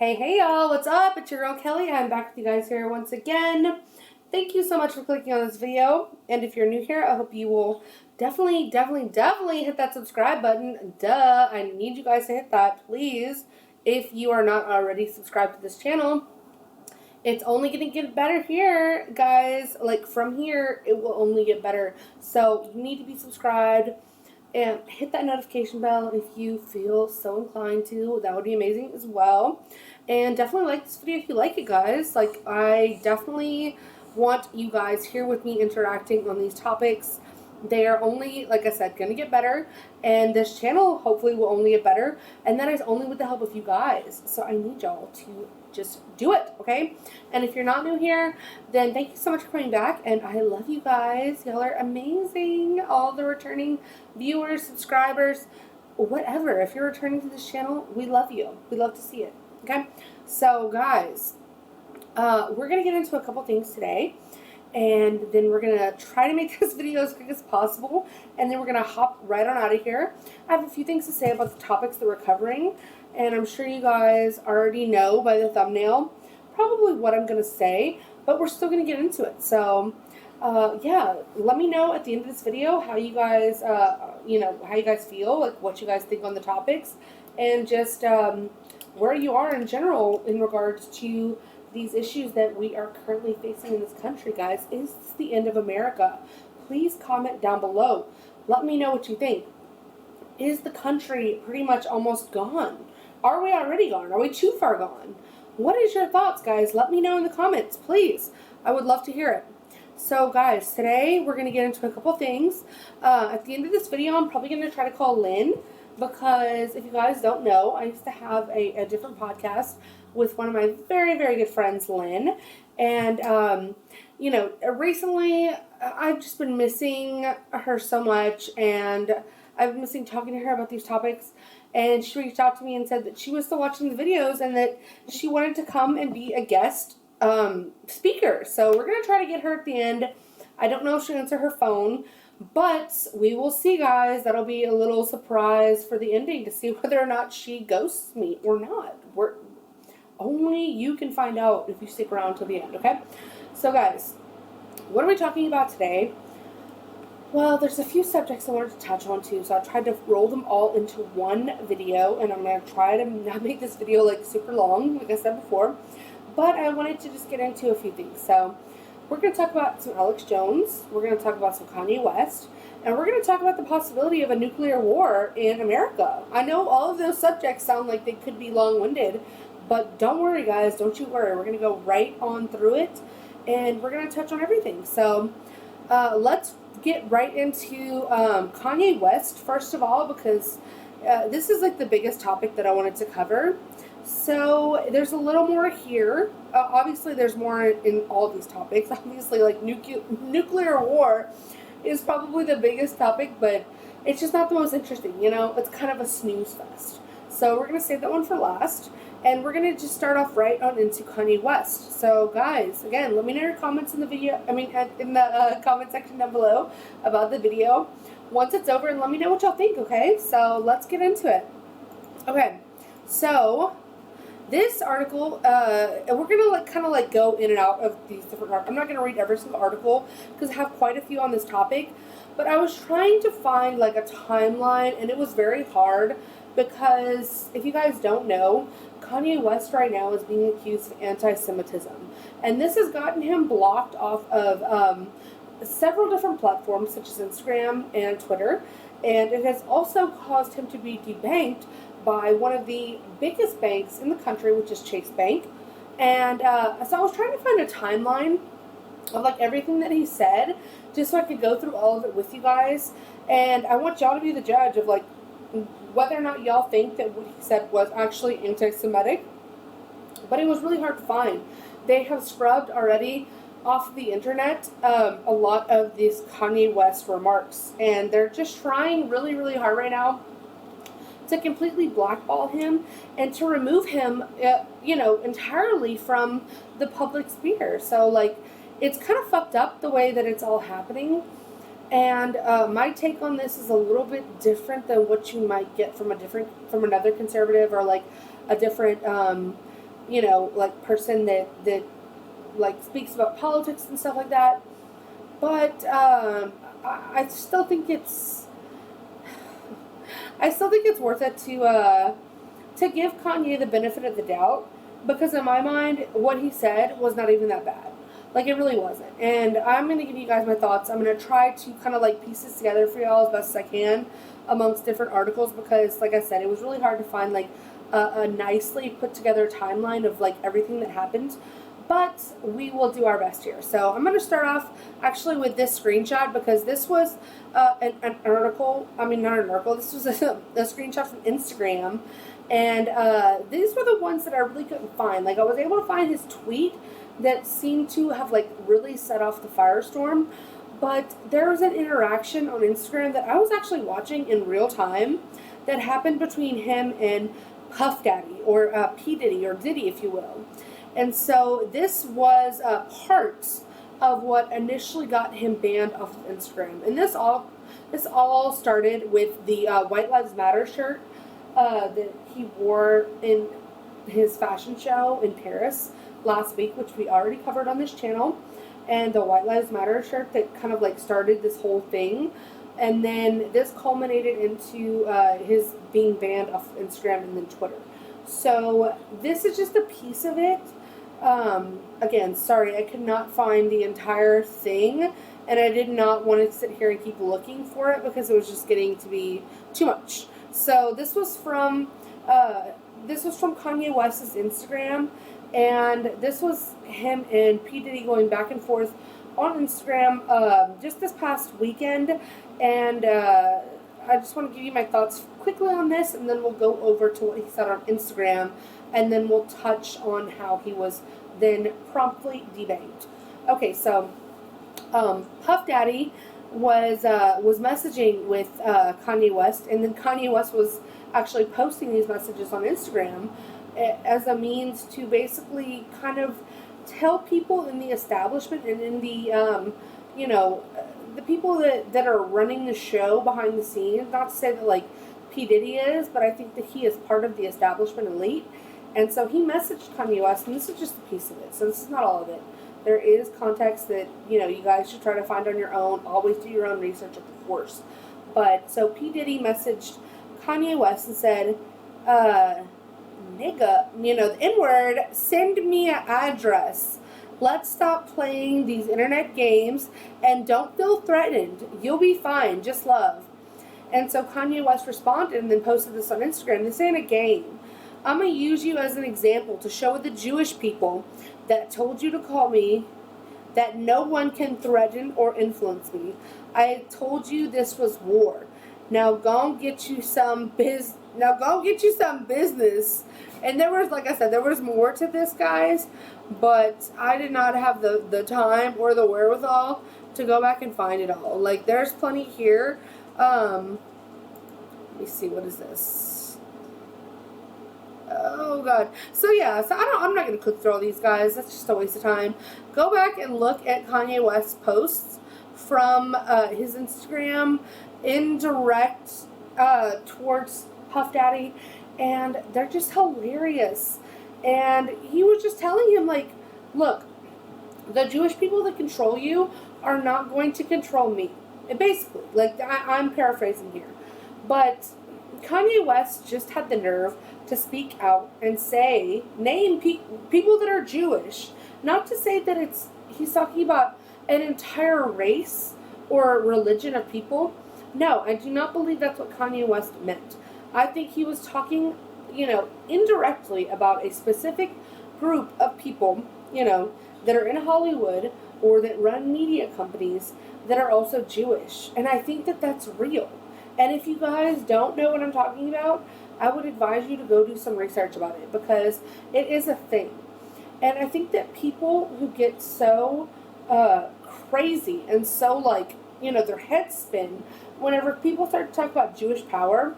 Hey y'all, what's up? It's your girl Kelly. I'm back with you guys here once again. Thank you so much for clicking on this video. And if you're new here, I hope you will definitely hit that subscribe button. Duh, I need you guys to hit that, please. If you are not already subscribed to this channel, it's only going to get better here, guys. Like, from here, it will only get better. So, you need to be subscribed and hit that notification bell if you feel so inclined to. That would be amazing as well. And definitely like this video if you like it, guys. Like, I definitely want you guys here with me interacting on these topics. They are only, like I said, going to get better. And this channel hopefully will only get better. And that is only with the help of you guys. So I need y'all to just do it, okay? And if you're not new here, then thank you so much for coming back. And I love you guys. Y'all are amazing. All the returning viewers, subscribers, whatever. If you're returning to this channel, we love you. We love to see it, okay? So, guys, we're going to get into a couple things today. And then we're going to try to make this video as quick as possible. And then we're going to hop right on out of here. I have a few things to say about the topics that we're covering. And I'm sure you guys already know by the thumbnail probably what I'm going to say. But we're still going to get into it. So, yeah, let me know at the end of this video how you guys, how you guys feel. Like, what you guys think on the topics. And just where you are in general in regards to these issues that we are currently facing in this country, guys. Is this the end of America? Please comment down below. Let me know what you think. Is the country pretty much almost gone? Are we already gone? Are we too far gone? What is your thoughts, guys? Let me know in the comments, please. I would love to hear it. So, guys, today we're going to get into a couple things. At the end of this video, I'm probably going to try to call Lynn, because if you guys don't know, I used to have a different podcast with one of my very, very good friends, Lynn. And, recently I've just been missing her so much, and I've been missing talking to her about these topics. And she reached out to me and said that she was still watching the videos and that she wanted to come and be a guest speaker. So we're going to try to get her at the end. I don't know if she'll answer her phone, but we will see, guys. That'll be a little surprise for the ending to see whether or not she ghosts me or not. Only you can find out if you stick around till the end, okay? So, guys, what are we talking about today? Well, there's a few subjects I wanted to touch on, too, so I tried to roll them all into one video, and I'm going to try to not make this video, like, super long, like I said before, but I wanted to just get into a few things. So, we're going to talk about some Alex Jones, we're going to talk about some Kanye West, and we're going to talk about the possibility of a nuclear war in America. I know all of those subjects sound like they could be long-winded, but don't worry, guys. Don't you worry. We're going to go right on through it, and we're going to touch on everything. So, let's get right into Kanye West, first of all, because this is like the biggest topic that I wanted to cover. So, there's a little more here. Obviously, there's more in all these topics. Obviously, like nuclear war is probably the biggest topic, but it's just not the most interesting, It's kind of a snooze fest. So, we're going to save that one for last. And we're going to just start off right on into Kanye West. So, guys, again, let me know your comments in the video, in the comment section down below about the video once it's over, and let me know what y'all think, okay? So, let's get into it. Okay, so this article, we're going to kind of go in and out of these different articles. I'm not going to read every single article because I have quite a few on this topic, but I was trying to find like a timeline, and it was very hard because if you guys don't know, Kanye West right now is being accused of anti-Semitism. And this has gotten him blocked off of several different platforms, such as Instagram and Twitter. And it has also caused him to be debanked by one of the biggest banks in the country, which is Chase Bank. And so I was trying to find a timeline of like everything that he said, just so I could go through all of it with you guys. And I want y'all to be the judge of like whether or not y'all think that what he said was actually anti-Semitic. But it was really hard to find. They have scrubbed already off the internet a lot of these Kanye West remarks. And they're just trying really, really hard right now to completely blackball him and to remove him, entirely from the public sphere. So, like, it's kind of fucked up the way that it's all happening. And my take on this is a little bit different than what you might get from another conservative or like a different like person that like speaks about politics and stuff like that. But I still think it's worth it to give Kanye the benefit of the doubt, because in my mind, what he said was not even that bad. Like, it really wasn't. And I'm going to give you guys my thoughts. I'm going to try to kind of like piece this together for y'all as best as I can amongst different articles, because, like I said, it was really hard to find like a nicely put together timeline of like everything that happened. But we will do our best here. So I'm going to start off actually with this screenshot, because this was an article. I mean, not an article. This was a screenshot from Instagram. And these were the ones that I really couldn't find. Like, I was able to find his tweet that seemed to have like really set off the firestorm. But there was an interaction on Instagram that I was actually watching in real time that happened between him and Puff Daddy, or P. Diddy, or Diddy, if you will. And so this was parts of what initially got him banned off of Instagram. And this all started with the White Lives Matter shirt that he wore in his fashion show in Paris last week, which we already covered on this channel. And the White Lives Matter shirt that kind of like started this whole thing. And then this culminated into his being banned off of Instagram and then Twitter. So this is just a piece of it. Again, sorry, I could not find the entire thing, and I did not want to sit here and keep looking for it because it was just getting to be too much. So this was from Kanye West's Instagram, and this was him and P. Diddy going back and forth on Instagram just this past weekend, and I just want to give you my thoughts quickly on this, and then we'll go over to what he said on Instagram, and then we'll touch on how he was then promptly debanked. Okay, so Puff Daddy was messaging with Kanye West, and then Kanye West was actually posting these messages on Instagram as a means to basically kind of tell people in the establishment and in the the people that are running the show behind the scenes, not to say that like P. Diddy is, but I think that he is part of the establishment elite. And so he messaged Kanye West, and this is just a piece of it, so this is not all of it. There is context that, you guys should try to find on your own. Always do your own research, of course. But, so P. Diddy messaged Kanye West and said, nigga, the N-word, send me an address. Let's stop playing these internet games, and don't feel threatened. You'll be fine, just love. And so Kanye West responded and then posted this on Instagram. This ain't a game. I'm going to use you as an example to show the Jewish people that told you to call me that no one can threaten or influence me. I told you this was war. Now go and get you some business. And there was, like I said, there was more to this, guys, but I did not have the time or the wherewithal to go back and find it all. Like, there's plenty here. Let me see, what is this? Oh God. So yeah, I'm not gonna click through all these, guys. That's just a waste of time. Go back and look at Kanye West's posts from his Instagram indirect towards Puff Daddy, and they're just hilarious. And he was just telling him, like, look, the Jewish people that control you are not going to control me. Basically, like, I'm paraphrasing here, but Kanye West just had the nerve to speak out and say, name people that are Jewish. Not to say that he's talking about an entire race or religion of people. No, I do not believe that's what Kanye West meant. I think he was talking, indirectly about a specific group of people, that are in Hollywood or that run media companies that are also Jewish. And I think that that's real. And if you guys don't know what I'm talking about, I would advise you to go do some research about it, because it is a thing. And I think that people who get so crazy and so, like, their heads spin whenever people start to talk about Jewish power,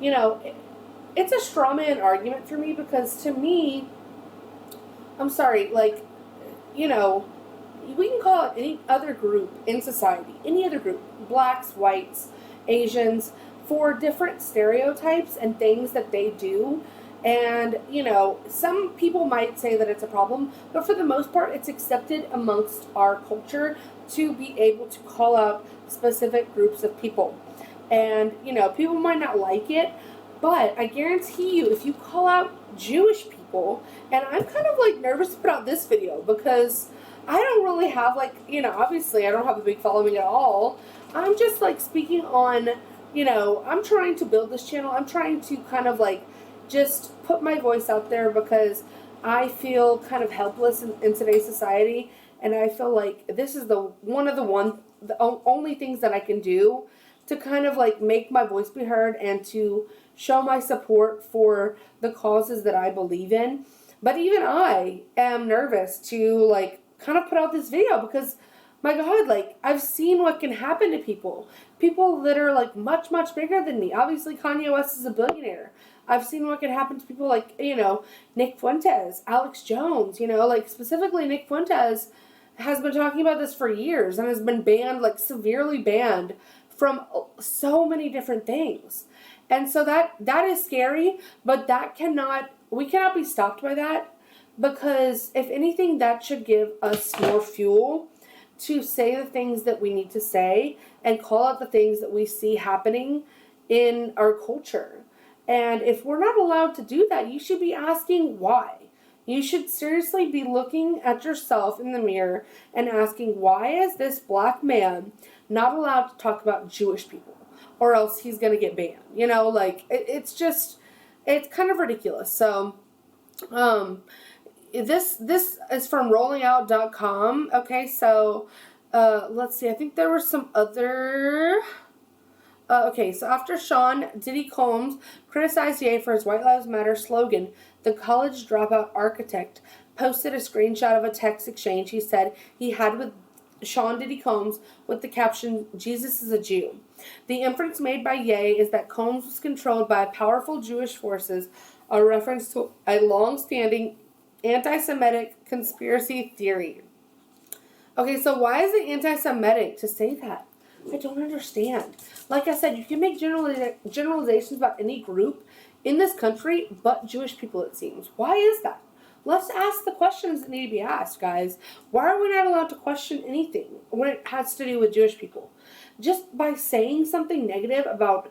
it's a straw man argument for me, because to me, I'm sorry, like, we can call it any other group in society, any other group, blacks, whites, Asians, for different stereotypes and things that they do And, some people might say that it's a problem, but for the most part, it's accepted amongst our culture to be able to call out specific groups of people. And, people might not like it, but I guarantee you, if you call out Jewish people, and I'm kind of like nervous to put out this video because I don't really have obviously I don't have a big following at all. I'm just like speaking on, I'm trying to build this channel. I'm trying to kind of like just put my voice out there because I feel kind of helpless in today's society, and I feel like this is the only things that I can do to kind of like make my voice be heard and to show my support for the causes that I believe in. But even I am nervous to like kind of put out this video because, my God, like, I've seen what can happen to people. People that are like much, much bigger than me. Obviously, Kanye West is a billionaire. I've seen what can happen to people like, Nick Fuentes, Alex Jones, like specifically Nick Fuentes has been talking about this for years and has been banned, like severely banned from so many different things. And so that is scary, but we cannot be stopped by that, because if anything, that should give us more fuel to say the things that we need to say and call out the things that we see happening in our culture. And if we're not allowed to do that, you should be asking why. You should seriously be looking at yourself in the mirror and asking, why is this black man not allowed to talk about Jewish people? Or else he's going to get banned. It's kind of ridiculous. So, this is from rollingout.com. Okay, so, let's see. I think there were some other... okay, so after Sean Diddy Combs criticized Ye for his White Lives Matter slogan, the college dropout architect posted a screenshot of a text exchange he said he had with Sean Diddy Combs with the caption, "Jesus is a Jew." The inference made by Ye is that Combs was controlled by powerful Jewish forces, a reference to a long-standing anti-Semitic conspiracy theory. Okay, so why is it anti-Semitic to say that? I don't understand. Like I said, you can make generalizations about any group in this country but Jewish people, it seems. Why is that? Let's ask the questions that need to be asked, guys. Why are we not allowed to question anything when it has to do with Jewish people? Just by saying something negative about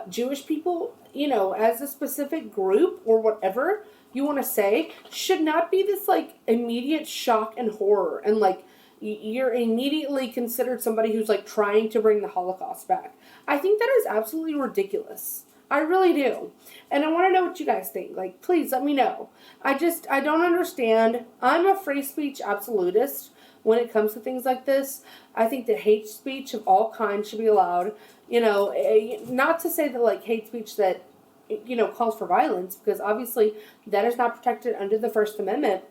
Jewish people, as a specific group or whatever you want to say, should not be this, like, immediate shock and horror and, like, you're immediately considered somebody who's like trying to bring the Holocaust back. I think that is absolutely ridiculous. I really do. And I want to know what you guys think. Like, please let me know. I don't understand. I'm a free speech absolutist when it comes to things like this. I think that hate speech of all kinds should be allowed. Not to say that like hate speech that, calls for violence, because obviously that is not protected under the First Amendment.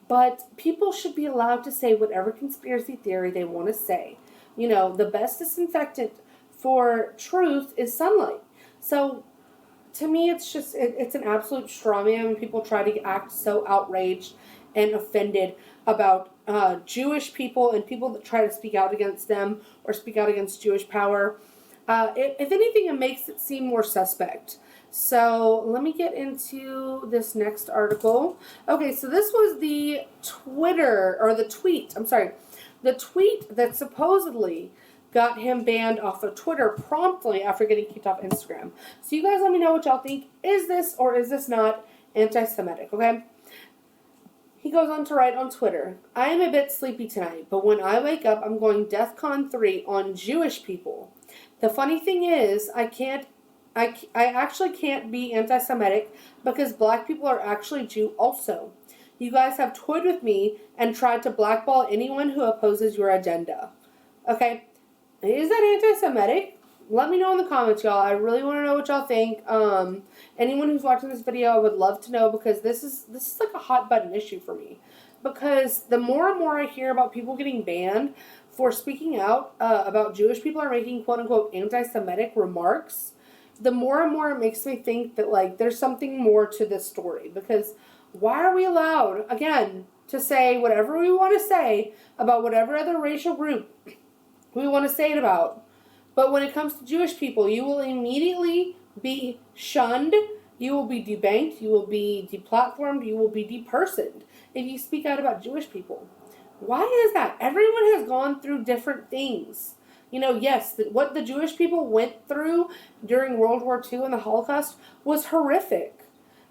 But people should be allowed to say whatever conspiracy theory they want to say. The best disinfectant for truth is sunlight. So, to me, it's an absolute straw man when people try to act so outraged and offended about Jewish people and people that try to speak out against them or speak out against Jewish power. If anything, it makes it seem more suspect. So let me get into this next article. Okay, so this was the tweet that supposedly got him banned off of Twitter promptly after getting kicked off Instagram. So you guys let me know what y'all think. Is this or is this not anti-Semitic, okay? He goes on to write on Twitter, "I am a bit sleepy tonight, but when I wake up, I'm going DEFCON 3 on Jewish people. The funny thing is, I actually can't be anti-Semitic because black people are actually Jew also. You guys have toyed with me and tried to blackball anyone who opposes your agenda." Okay, is that anti-Semitic? Let me know in the comments, y'all. I really want to know what y'all think. Anyone who's watching this video, I would love to know, because this is like a hot button issue for me. Because the more and more I hear about people getting banned for speaking out about Jewish people or making quote-unquote anti-Semitic remarks, the more and more it makes me think that, like, there's something more to this story. Because why are we allowed, again, to say whatever we want to say about whatever other racial group we want to say it about? But when it comes to Jewish people, you will immediately be shunned. You will be debanked, you will be deplatformed, you will be depersoned if you speak out about Jewish people. Why is that? Everyone has gone through different things. Yes, what the Jewish people went through during World War II and the Holocaust was horrific.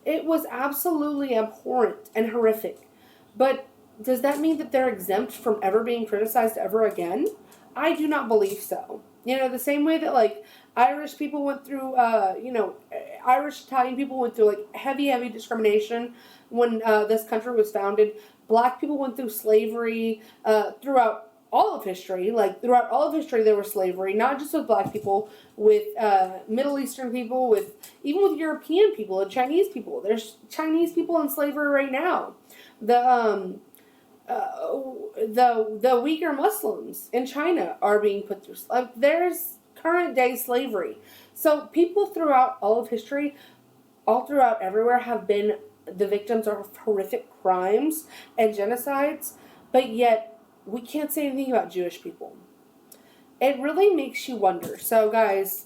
It was absolutely abhorrent and horrific. But does that mean that they're exempt from ever being criticized ever again? I do not believe so. The same way that, like, Irish people went through, Irish Italian people went through, like, heavy discrimination when this country was founded. Black people went through slavery throughout all of history. Like, throughout all of history, there was slavery, not just with black people, with Middle Eastern people, even with European people and Chinese people. There's Chinese people in slavery right now. The Uyghur Muslims in China are being put through. Like, there's current day slavery. So people throughout all of history, all throughout everywhere, have been the victims of horrific crimes and genocides, but yet we can't say anything about Jewish people. It really makes you wonder. So, guys,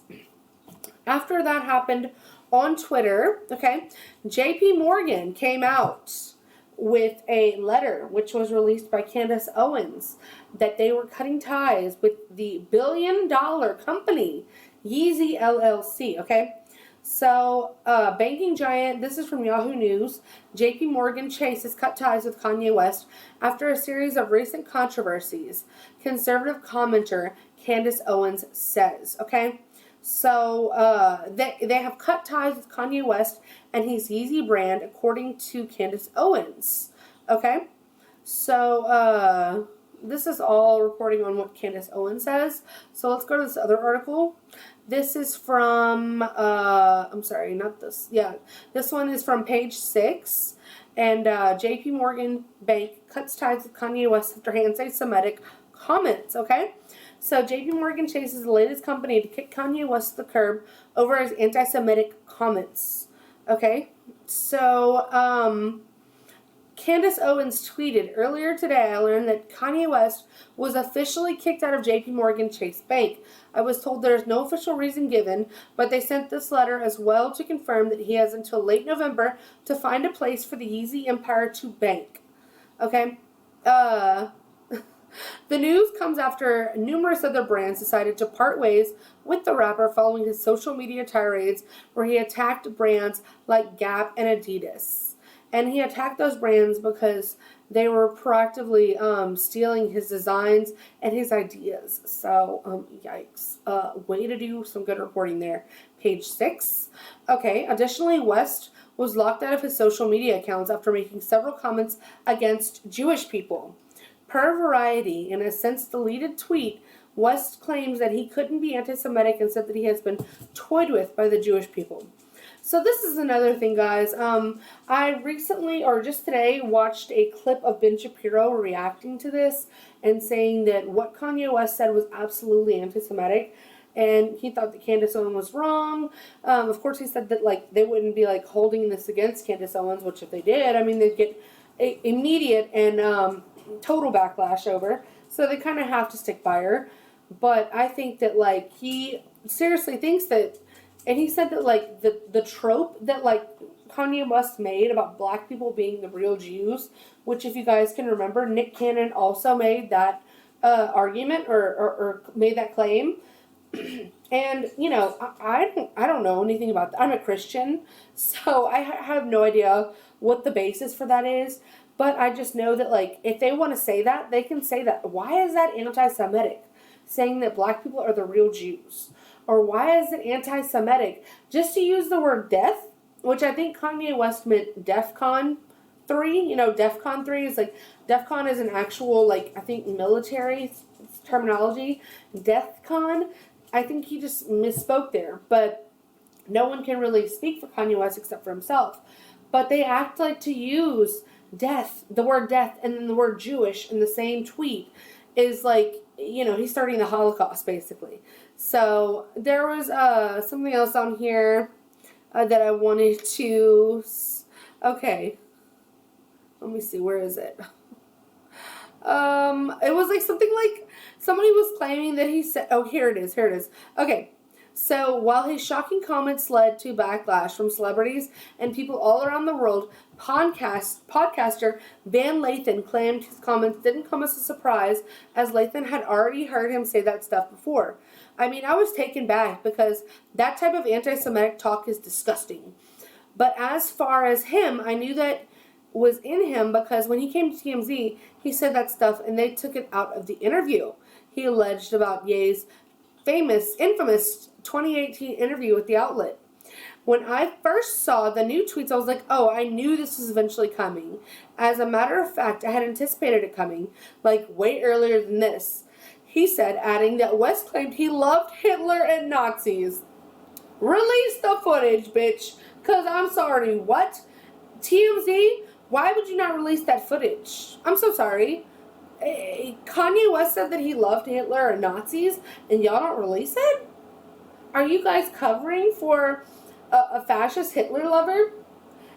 after that happened on Twitter, okay, JP Morgan came out with a letter which was released by Candace Owens that they were cutting ties with the billion-dollar company Yeezy LLC, okay? So, banking giant, this is from Yahoo News, JP Morgan Chase has cut ties with Kanye West after a series of recent controversies, conservative commenter Candace Owens says, okay? So, they have cut ties with Kanye West and his Yeezy brand, according to Candace Owens, okay? So, this is all reporting on what Candace Owens says. So, let's go to this other article. This is from, I'm sorry, not this. Yeah, this one is from page 6. And JP Morgan Bank cuts ties with Kanye West after anti-Semitic comments, okay? So JP Morgan Chase is the latest company to kick Kanye West to the curb over his anti-Semitic comments, okay? So, Candace Owens tweeted, earlier today I learned that Kanye West was officially kicked out of JP Morgan Chase Bank. I was told there is no official reason given, but they sent this letter as well to confirm that he has until late November to find a place for the Yeezy empire to bank. Okay? The news comes after numerous other brands decided to part ways with the rapper following his social media tirades where he attacked brands like Gap and Adidas. And he attacked those brands because they were proactively stealing his designs and his ideas. So, yikes. Way to do some good reporting there. Page 6. Okay, additionally, West was locked out of his social media accounts after making several comments against Jewish people. Per Variety, in a since-deleted tweet, West claims that he couldn't be anti-Semitic and said that he has been toyed with by the Jewish people. So this is another thing, guys. I recently, or just today, watched a clip of Ben Shapiro reacting to this and saying that what Kanye West said was absolutely anti-Semitic, and he thought that Candace Owens was wrong. Of course, he said that, like, they wouldn't be, like, holding this against Candace Owens, which if they did, I mean, they'd get immediate and total backlash over. So they kind of have to stick by her. But I think that, like, he seriously thinks that. And he said that, like, the trope that, like, Kanye West made about black people being the real Jews, which, if you guys can remember, Nick Cannon also made that argument or made that claim. And, you know, I don't know anything about that. I'm a Christian, so I have no idea what the basis for that is. But I just know that, like, if they want to say that, they can say that. Why is that anti-Semitic? Saying that black people are the real Jews? Or why is it anti-Semitic? Just to use the word death, which I think Kanye West meant DEFCON 3. You know, DEFCON 3 is like, DEFCON is an actual, like, I think military terminology. DEFCON, I think he just misspoke there. But no one can really speak for Kanye West except for himself. But they act like to use death, the word death, and then the word Jewish in the same tweet is like, you know, he's starting the Holocaust, basically. So, there was something else on here that I wanted to... Okay. Let me see, where is it? It was like something like... Somebody was claiming that he said... Oh, here it is. Okay. So while his shocking comments led to backlash from celebrities and people all around the world, podcaster Van Lathan claimed his comments didn't come as a surprise, as Lathan had already heard him say that stuff before. I mean, I was taken back because that type of anti-Semitic talk is disgusting. But as far as him, I knew that was in him because when he came to TMZ, he said that stuff and they took it out of the interview. He alleged about Ye's infamous 2018 interview with the outlet. When I first saw the new tweets, I was like, oh, I knew this was eventually coming. As a matter of fact, I had anticipated it coming, like way earlier than this. He said, adding that West claimed he loved Hitler and Nazis. Release the footage, bitch. Because I'm sorry, what? TMZ? Why would you not release that footage? I'm so sorry. Kanye West said that he loved Hitler and Nazis, and y'all don't release it? Are you guys covering for a fascist Hitler lover?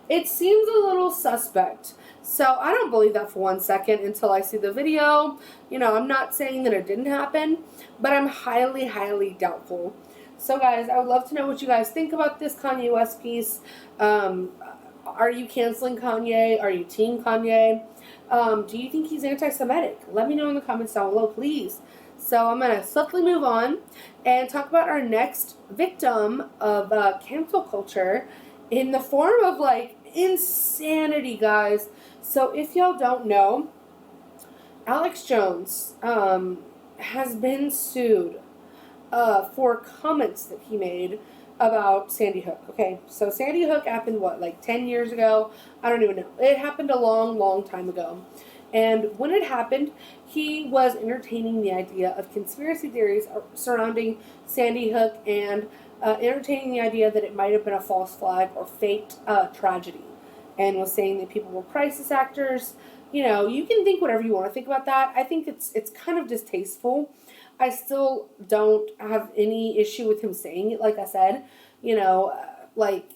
It seems a little suspect. So I don't believe that for 1 second until I see the video. You know, I'm not saying that it didn't happen, but I'm highly, highly doubtful. So guys, I would love to know what you guys think about this Kanye West piece. Are you canceling Kanye? Are you team Kanye? Do you think he's anti-Semitic? Let me know in the comments down below, please. So I'm going to swiftly move on and talk about our next victim of cancel culture in the form of, like, insanity, guys. So if y'all don't know, Alex Jones has been sued for comments that he made about Sandy Hook. Okay, so Sandy Hook happened, what, like 10 years ago? I don't even know. It happened a long, long time ago. And when it happened, he was entertaining the idea of conspiracy theories surrounding Sandy Hook and entertaining the idea that it might have been a false flag or faked tragedy. And was saying that people were crisis actors. You know, you can think whatever you want to think about that. I think it's kind of distasteful. I still don't have any issue with him saying it, like I said. You know, like,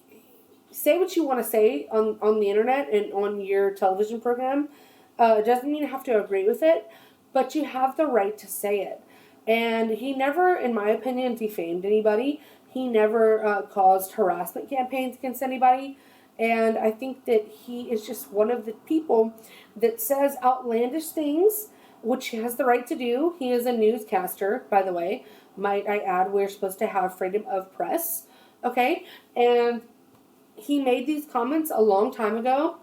say what you want to say on the internet and on your television program. It doesn't mean you have to agree with it, but you have the right to say it. And he never, in my opinion, defamed anybody. He never caused harassment campaigns against anybody. And I think that he is just one of the people that says outlandish things, which he has the right to do. He is a newscaster, by the way. Might I add, we're supposed to have freedom of press. Okay? And he made these comments a long time ago.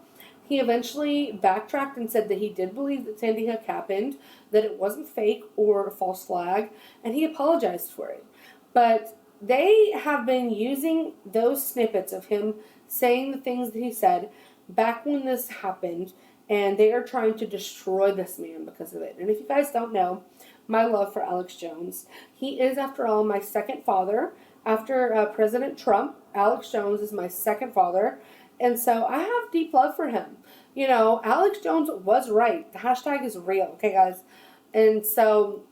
He eventually backtracked and said that he did believe that Sandy Hook happened, that it wasn't fake or a false flag, and he apologized for it. But they have been using those snippets of him saying the things that he said back when this happened, and they are trying to destroy this man because of it. And if you guys don't know my love for Alex Jones, he is, after all, my second father. After President Trump, Alex Jones is my second father. And so I have deep love for him. You know, Alex Jones was right. The hashtag is real, okay, guys? And so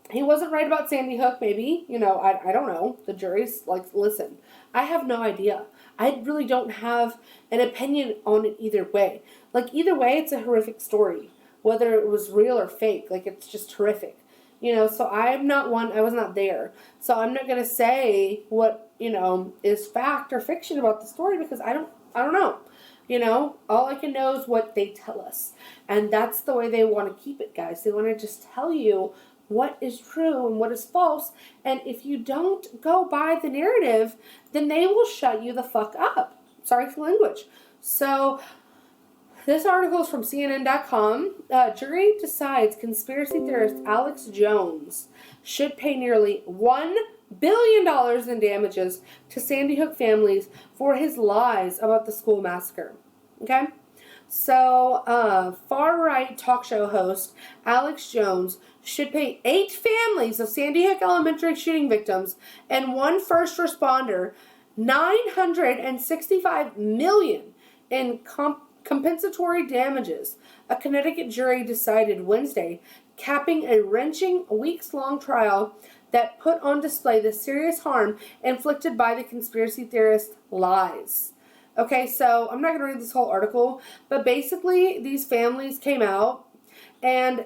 he wasn't right about Sandy Hook, maybe. You know, I don't know. The jury's like, listen, I have no idea. I really don't have an opinion on it either way. Like, either way, it's a horrific story. Whether it was real or fake, like, it's just horrific. You know, so I'm not one, I was not there. So I'm not going to say what, you know, is fact or fiction about the story because I don't know. You know, all I can know is what they tell us. And that's the way they want to keep it, guys. They want to just tell you what is true and what is false. And if you don't go by the narrative, then they will shut you the fuck up. Sorry for language. So this article is from CNN.com. Jury decides conspiracy theorist Alex Jones should pay nearly $1 billion in damages to Sandy Hook families for his lies about the school massacre. Okay? So, far-right talk show host Alex Jones should pay 8 families of Sandy Hook Elementary shooting victims and 1 first responder $965 million in compensatory damages. A Connecticut jury decided Wednesday, capping a wrenching, weeks-long trial that put on display the serious harm inflicted by the conspiracy theorist's lies. Okay, so I'm not going to read this whole article, but basically these families came out, and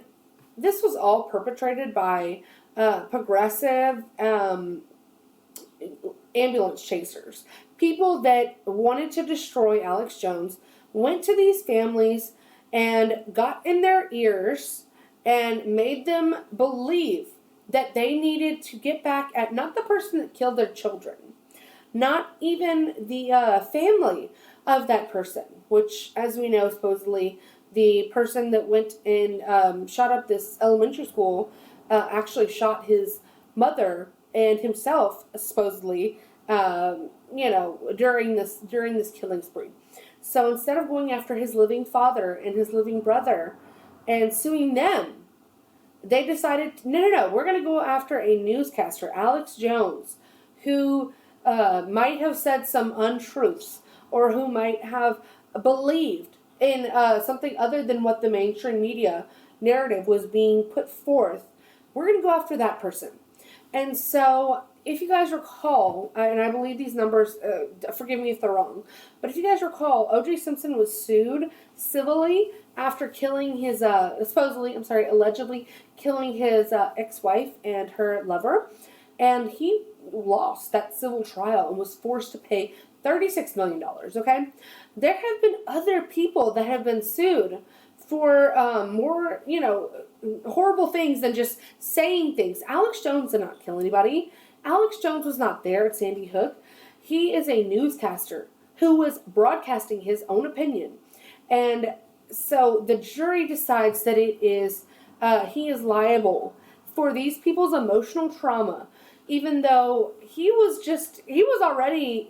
this was all perpetrated by progressive ambulance chasers, people that wanted to destroy Alex Jones, went to these families and got in their ears and made them believe that they needed to get back at not the person that killed their children, not even the family of that person, which, as we know, supposedly the person that went and shot up this elementary school actually shot his mother and himself, supposedly, during this killing spree. So instead of going after his living father and his living brother and suing them, they decided, no, we're going to go after a newscaster, Alex Jones, who might have said some untruths or who might have believed in something other than what the mainstream media narrative was being put forth. We're going to go after that person. And so, if you guys recall, and I believe these numbers, forgive me if they're wrong, but if you guys recall, O.J. Simpson was sued civilly after killing his, allegedly killing his ex-wife and her lover, and he lost that civil trial and was forced to pay $36 million, okay? There have been other people that have been sued for more, horrible things than just saying things. Alex Jones did not kill anybody. Alex Jones was not there at Sandy Hook. He is a newscaster who was broadcasting his own opinion. And so the jury decides that he is liable for these people's emotional trauma, even though he was already,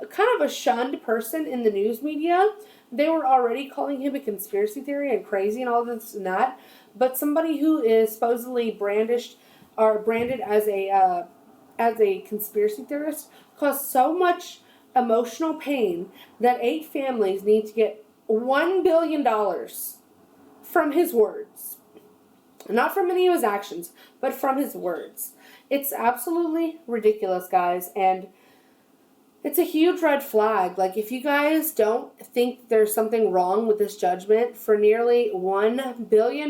kind of a shunned person in the news media. They were already calling him a conspiracy theory and crazy and all this and that. But somebody who is supposedly branded as a conspiracy theorist caused so much emotional pain that 8 families need to get $1 billion from his words. Not from any of his actions, but from his words. It's absolutely ridiculous, guys, and it's a huge red flag. Like, if you guys don't think there's something wrong with this judgment for nearly $1 billion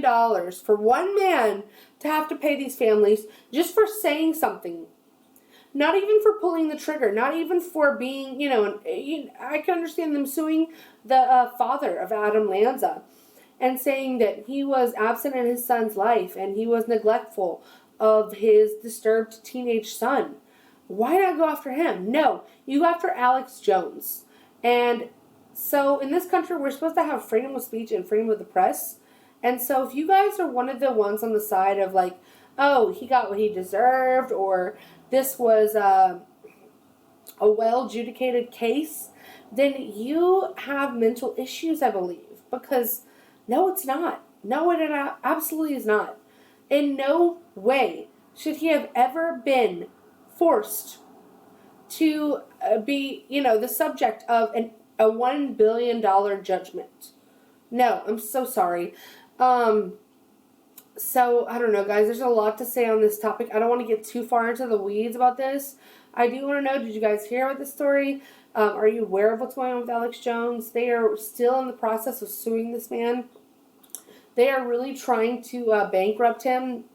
for one man to have to pay these families just for saying something, not even for pulling the trigger, not even for being, I can understand them suing the father of Adam Lanza and saying that he was absent in his son's life and he was neglectful of his disturbed teenage son. Why not go after him? No, you go after Alex Jones. And so in this country, we're supposed to have freedom of speech and freedom of the press. And so if you guys are one of the ones on the side of like, oh, he got what he deserved, or this was a well-adjudicated case, then you have mental issues, I believe. Because no, it's not. No, it absolutely is not. In no way should he have ever been forced to be, the subject of a $1 billion judgment. No, I'm so sorry. So, I don't know, guys. There's a lot to say on this topic. I don't want to get too far into the weeds about this. I do want to know, did you guys hear about this story? Are you aware of what's going on with Alex Jones? They are still in the process of suing this man. They are really trying to bankrupt him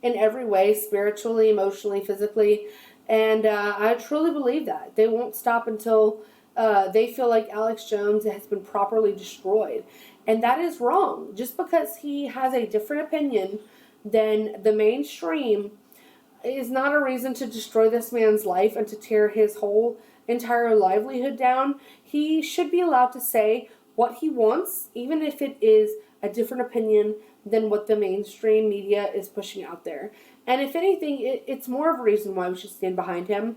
in every way, spiritually, emotionally, physically. And I truly believe that. They won't stop until they feel like Alex Jones has been properly destroyed. And that is wrong. Just because he has a different opinion than the mainstream is not a reason to destroy this man's life and to tear his whole entire livelihood down. He should be allowed to say what he wants, even if it is a different opinion than what the mainstream media is pushing out there. And if anything, it's more of a reason why we should stand behind him.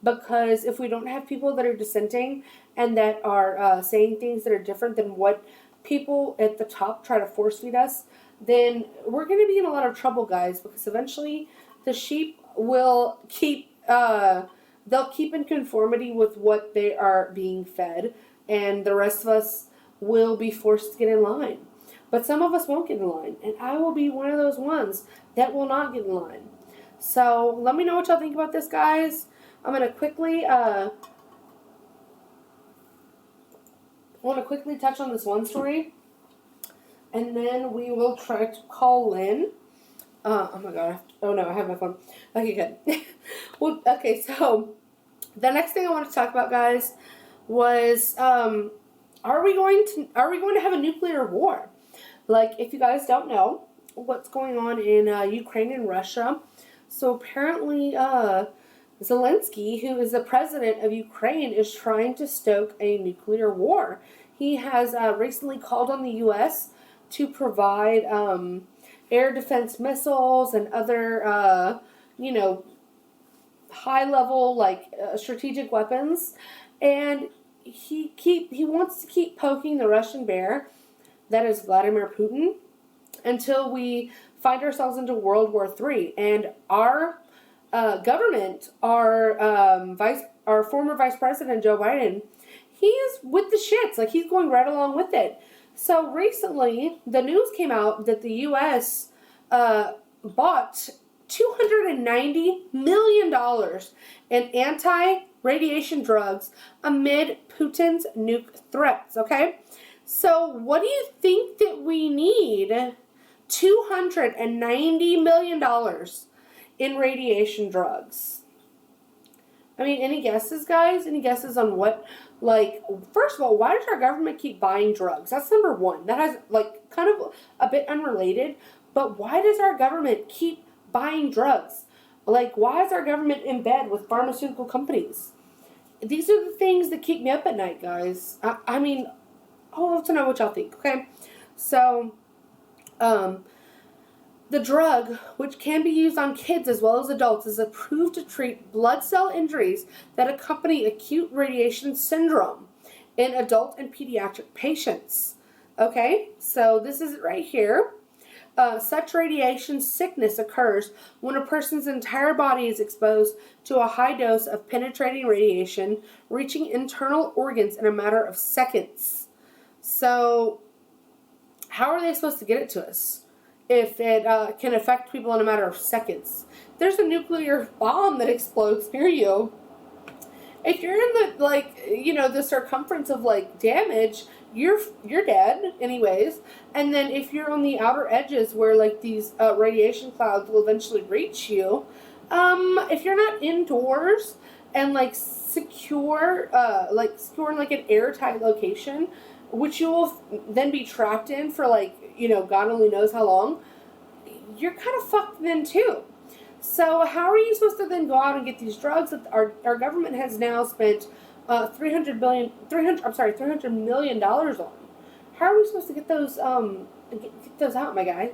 Because if we don't have people that are dissenting and that are saying things that are different than what people at the top try to force feed us, then we're going to be in a lot of trouble, guys. Because eventually the sheep will they'll keep in conformity with what they are being fed. And the rest of us will be forced to get in line. But some of us won't get in line, and I will be one of those ones that will not get in line. So let me know what y'all think about this, guys. I'm going to quickly touch on this one story, and then we will try to call in Oh my god. Oh no, I have my phone. Okay, good. Well, okay, so the next thing I want to talk about, guys, was are we going to have a nuclear war? Like, if you guys don't know what's going on in Ukraine and Russia, so apparently Zelensky, who is the president of Ukraine, is trying to stoke a nuclear war. He has recently called on the U.S. to provide air defense missiles and other, high-level, strategic weapons. And he wants to keep poking the Russian bear, that is Vladimir Putin, until we find ourselves into World War III. And our government, our former Vice President Joe Biden, he is with the shits. Like, he's going right along with it. So recently, the news came out that the U.S. Bought $290 million in anti-radiation drugs amid Putin's nuke threats, okay? So what do you think that we need $290 million in radiation drugs? I mean, any guesses, guys? Any guesses on what? Like, first of all, why does our government keep buying drugs? That's number one. That has, kind of a bit unrelated, but why does our government keep buying drugs? Like, why is our government in bed with pharmaceutical companies? These are the things that keep me up at night, guys. I mean, I'd love to know what y'all think, okay? So, the drug, which can be used on kids as well as adults, is approved to treat blood cell injuries that accompany acute radiation syndrome in adult and pediatric patients. Okay, so this is it right here. Such radiation sickness occurs when a person's entire body is exposed to a high dose of penetrating radiation, reaching internal organs in a matter of seconds. So, how are they supposed to get it to us if it can affect people in a matter of seconds? There's a nuclear bomb that explodes near you. If you're in the, the circumference of, damage, you're dead anyways. And then if you're on the outer edges where, these radiation clouds will eventually reach you, if you're not indoors and, secure in, an airtight location, which you will then be trapped in for, God only knows how long, you're kind of fucked then, too. So how are you supposed to then go out and get these drugs that our government has now spent $300 million on? How are we supposed to get those out, my guy?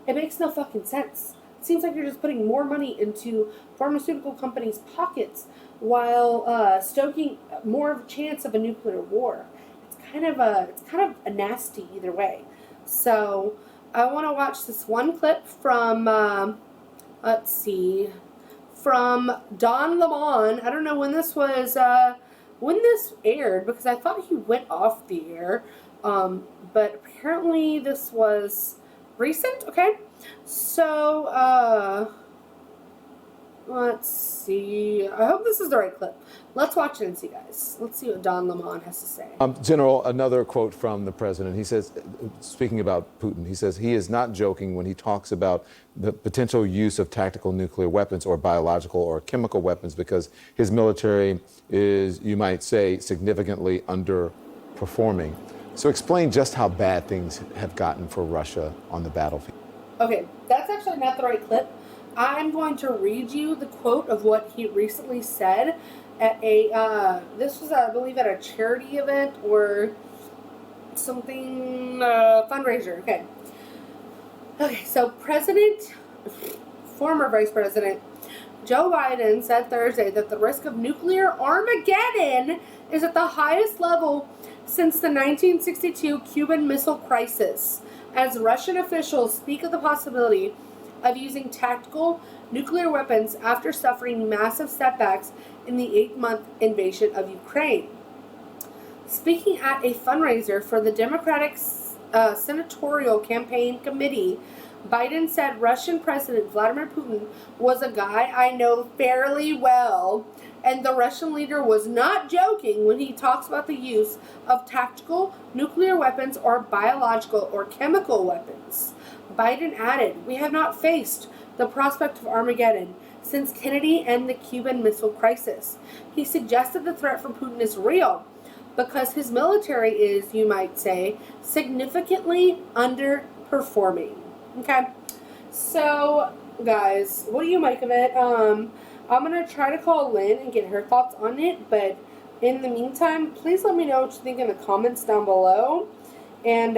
It makes no fucking sense. It seems like you're just putting more money into pharmaceutical companies' pockets while stoking more of a chance of a nuclear war. It's kind of a nasty either way. So I want to watch this one clip from from Don Lemon. I don't know when this aired, because I thought he went off the air, but apparently this was recent. Okay, so let's see. I hope this is the right clip. Let's watch it and see, guys. Let's see what Don Lemon has to say. General, another quote from the president. He says, speaking about Putin, he says he is not joking when he talks about the potential use of tactical nuclear weapons or biological or chemical weapons, because his military is, you might say, significantly underperforming. So explain just how bad things have gotten for Russia on the battlefield. Okay, that's actually not the right clip. I'm going to read you the quote of what he recently said at this was, I believe, at a charity event or something, fundraiser. Okay, so former Vice President Joe Biden said Thursday that the risk of nuclear Armageddon is at the highest level since the 1962 Cuban Missile Crisis, as Russian officials speak of the possibility of using tactical nuclear weapons after suffering massive setbacks in the 8-month invasion of Ukraine. Speaking at a fundraiser for the Democratic Senatorial Campaign Committee, Biden said Russian President Vladimir Putin was a guy I know fairly well, and the Russian leader was not joking when he talks about the use of tactical nuclear weapons or biological or chemical weapons. Biden added, "We have not faced the prospect of Armageddon since Kennedy and the Cuban Missile Crisis." He suggested the threat from Putin is real because his military is, you might say, significantly underperforming. Okay? So, guys, what do you make of it? I'm going to try to call Lynn and get her thoughts on it, but in the meantime, please let me know what you think in the comments down below. And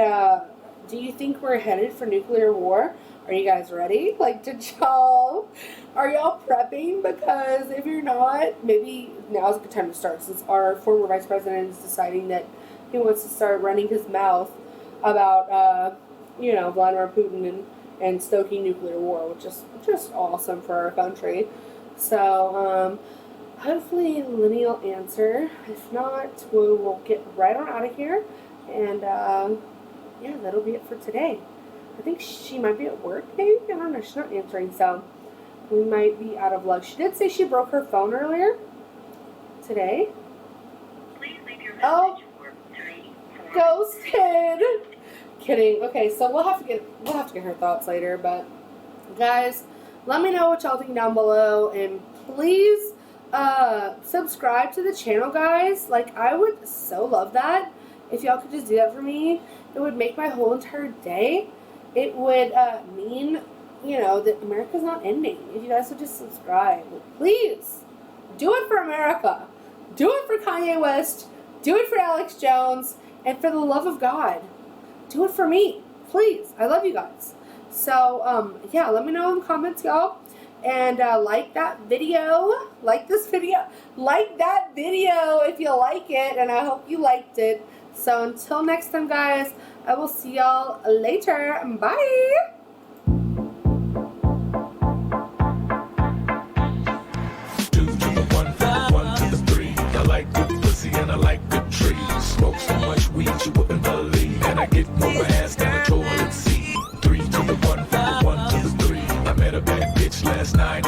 do you think we're headed for nuclear war? Are you guys ready? Like, are y'all prepping? Because if you're not, maybe now's a good time to start, since our former vice president is deciding that he wants to start running his mouth about, Vladimir Putin and stoking nuclear war, which is just awesome for our country. So, hopefully Lenny will answer. If not, we will get right on out of here. And, yeah, that'll be it for today. I think she might be at work, maybe? I don't know. She's not answering, so we might be out of luck. She did say she broke her phone earlier today. Please leave your Oh, message for 3, 4. ghosted. Kidding. Okay, so we'll have to get her thoughts later. But guys, let me know what y'all think down below, and please subscribe to the channel, guys. Like, I would so love that if y'all could just do that for me. It would make my whole entire day. It would mean, that America's not ending. If you guys would just subscribe. Please, do it for America. Do it for Kanye West. Do it for Alex Jones. And for the love of God, do it for me. Please. I love you guys. So, yeah, let me know in the comments, y'all. And like that video. Like this video. Like that video if you like it. And I hope you liked it. So until next time, guys, I will see y'all later. Bye. 2 to the 1, 1 to the 3. I like good pussy and I like good trees. Smoke so much weed you wouldn't believe, and I get more ass than a toilet seat. 3 to the 1, 1 to the 3. I met a bad bitch last night.